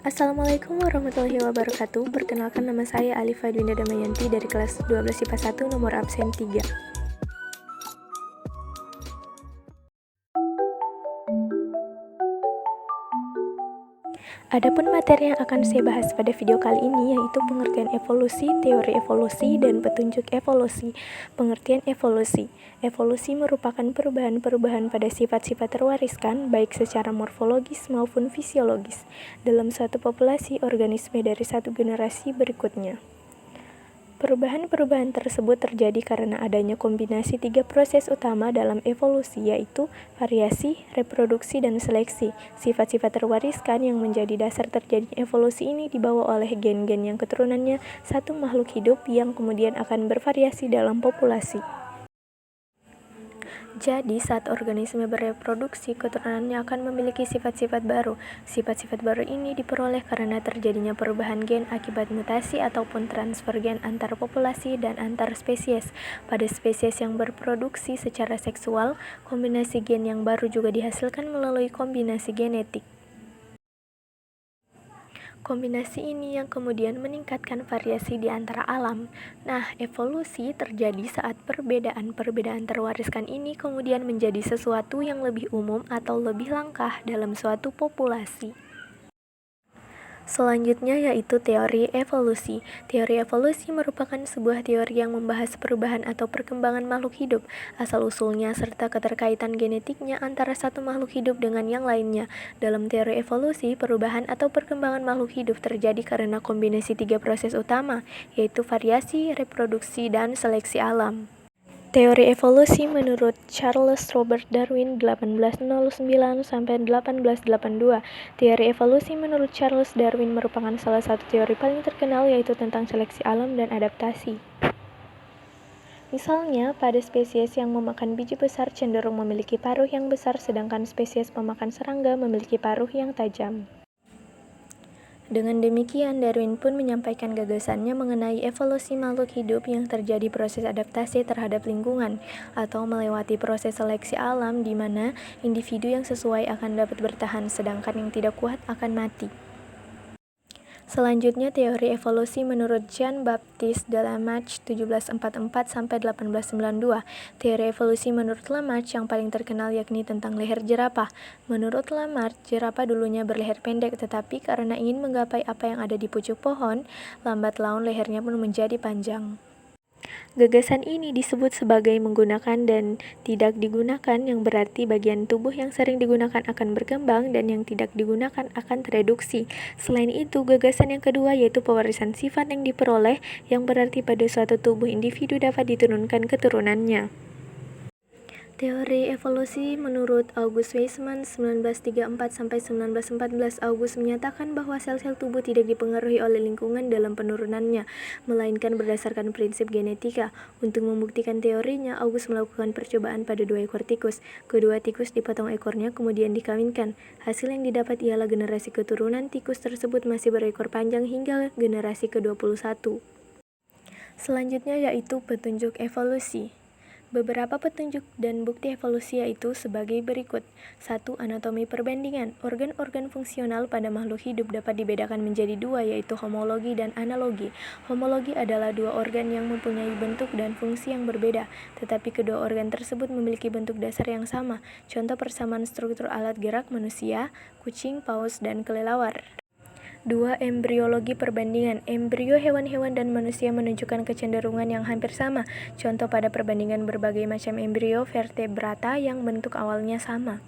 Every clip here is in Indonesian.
Assalamualaikum warahmatullahi wabarakatuh. Perkenalkan, nama saya Alifa Dwinda Damayanti dari kelas 12 IPA 1 nomor absen 3. Adapun materi yang akan saya bahas pada video kali ini yaitu pengertian evolusi, teori evolusi, dan petunjuk evolusi. Pengertian evolusi. Evolusi merupakan perubahan-perubahan pada sifat-sifat terwariskan baik secara morfologis maupun fisiologis dalam suatu populasi organisme dari satu generasi berikutnya. Perubahan-perubahan tersebut terjadi karena adanya kombinasi 3 proses utama dalam evolusi, yaitu variasi, reproduksi, dan seleksi. Sifat-sifat terwariskan yang menjadi dasar terjadinya evolusi ini dibawa oleh gen-gen yang keturunannya satu makhluk hidup yang kemudian akan bervariasi dalam populasi. Jadi, saat organisme bereproduksi, keturunannya akan memiliki sifat-sifat baru. Sifat-sifat baru ini diperoleh karena terjadinya perubahan gen akibat mutasi ataupun transfer gen antar populasi dan antar spesies. Pada spesies yang berproduksi secara seksual, kombinasi gen yang baru juga dihasilkan melalui kombinasi genetik. Kombinasi ini yang kemudian meningkatkan variasi di antara alam. Nah, evolusi terjadi saat perbedaan-perbedaan terwariskan ini kemudian menjadi sesuatu yang lebih umum atau lebih langka dalam suatu populasi. Selanjutnya yaitu teori evolusi. Teori evolusi merupakan sebuah teori yang membahas perubahan atau perkembangan makhluk hidup, asal-usulnya serta keterkaitan genetiknya antara satu makhluk hidup dengan yang lainnya. Dalam teori evolusi, perubahan atau perkembangan makhluk hidup terjadi karena kombinasi 3 proses utama, yaitu variasi, reproduksi, dan seleksi alam. Teori evolusi menurut Charles Robert Darwin 1809-1882. Teori evolusi menurut Charles Darwin merupakan salah satu teori paling terkenal yaitu tentang seleksi alam dan adaptasi. Misalnya, pada spesies yang memakan biji besar cenderung memiliki paruh yang besar sedangkan spesies pemakan serangga memiliki paruh yang tajam. Dengan demikian, Darwin pun menyampaikan gagasannya mengenai evolusi makhluk hidup yang terjadi proses adaptasi terhadap lingkungan atau melewati proses seleksi alam di mana individu yang sesuai akan dapat bertahan sedangkan yang tidak kuat akan mati. Selanjutnya, teori evolusi menurut Jean-Baptiste Lamarck 1744-1892. Teori evolusi menurut Lamarck yang paling terkenal yakni tentang leher jerapah. Menurut Lamarck, jerapah dulunya berleher pendek, tetapi karena ingin menggapai apa yang ada di pucuk pohon, lambat laun lehernya pun menjadi panjang. Gagasan ini disebut sebagai menggunakan dan tidak digunakan, yang berarti bagian tubuh yang sering digunakan akan berkembang dan yang tidak digunakan akan tereduksi. Selain itu, gagasan yang kedua yaitu pewarisan sifat yang diperoleh, yang berarti pada suatu tubuh individu dapat diturunkan keturunannya. Teori evolusi menurut August Weismann 1934-1914. August menyatakan bahwa sel-sel tubuh tidak dipengaruhi oleh lingkungan dalam penurunannya, melainkan berdasarkan prinsip genetika. Untuk membuktikan teorinya, August melakukan percobaan pada 2 ekor tikus. Kedua tikus dipotong ekornya kemudian dikawinkan. Hasil yang didapat ialah generasi keturunan tikus tersebut masih berekor panjang hingga generasi ke-21. Selanjutnya yaitu petunjuk evolusi. Beberapa petunjuk dan bukti evolusi yaitu sebagai berikut. 1. Anatomi perbandingan. Organ-organ fungsional pada makhluk hidup dapat dibedakan menjadi 2, yaitu homologi dan analogi. Homologi adalah 2 organ yang mempunyai bentuk dan fungsi yang berbeda, tetapi kedua organ tersebut memiliki bentuk dasar yang sama. Contoh persamaan struktur alat gerak manusia, kucing, paus, dan kelelawar. 2. Embriologi perbandingan. Embrio hewan-hewan dan manusia menunjukkan kecenderungan yang hampir sama. Contoh pada perbandingan berbagai macam embrio vertebrata yang bentuk awalnya sama.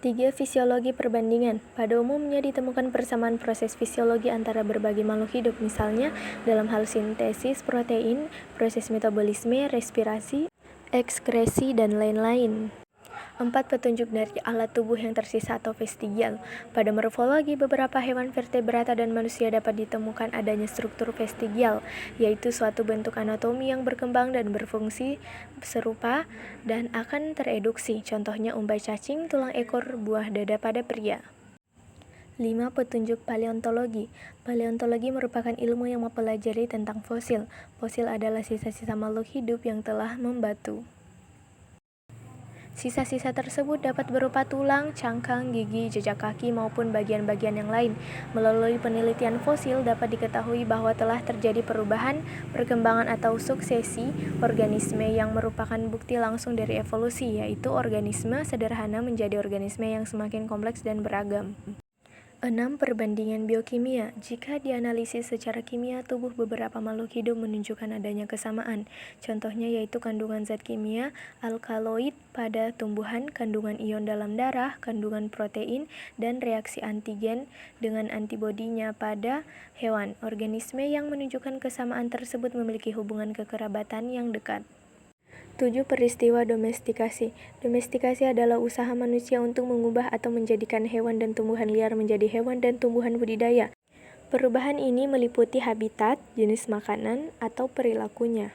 3. Fisiologi perbandingan. Pada umumnya ditemukan persamaan proses fisiologi antara berbagai makhluk hidup, misalnya dalam hal sintesis protein, proses metabolisme, respirasi, ekskresi, dan lain-lain. 4. Petunjuk dari alat tubuh yang tersisa atau vestigial. Pada morfologi, beberapa hewan vertebrata dan manusia dapat ditemukan adanya struktur vestigial, yaitu suatu bentuk anatomi yang berkembang dan berfungsi serupa dan akan tereduksi. Contohnya umbai cacing, tulang ekor, buah dada pada pria. 5. Petunjuk paleontologi. Paleontologi merupakan ilmu yang mempelajari tentang fosil. Fosil adalah sisa-sisa makhluk hidup yang telah membatu. Sisa-sisa tersebut dapat berupa tulang, cangkang, gigi, jejak kaki, maupun bagian-bagian yang lain. Melalui penelitian fosil dapat diketahui bahwa telah terjadi perubahan, perkembangan atau suksesi organisme yang merupakan bukti langsung dari evolusi, yaitu organisme sederhana menjadi organisme yang semakin kompleks dan beragam. 6. Perbandingan biokimia. Jika dianalisis secara kimia, tubuh beberapa makhluk hidup menunjukkan adanya kesamaan. Contohnya yaitu kandungan zat kimia alkaloid pada tumbuhan, kandungan ion dalam darah, kandungan protein, dan reaksi antigen dengan antibodinya pada hewan. Organisme yang menunjukkan kesamaan tersebut memiliki hubungan kekerabatan yang dekat. 7. Peristiwa domestikasi. Domestikasi adalah usaha manusia untuk mengubah atau menjadikan hewan dan tumbuhan liar menjadi hewan dan tumbuhan budidaya. Perubahan ini meliputi habitat, jenis makanan, atau perilakunya.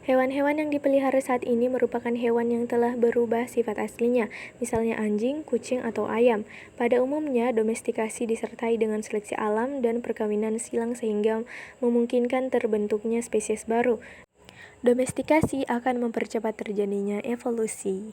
Hewan-hewan yang dipelihara saat ini merupakan hewan yang telah berubah sifat aslinya, misalnya anjing, kucing, atau ayam. Pada umumnya, domestikasi disertai dengan seleksi alam dan perkawinan silang sehingga memungkinkan terbentuknya spesies baru. Domestikasi akan mempercepat terjadinya evolusi.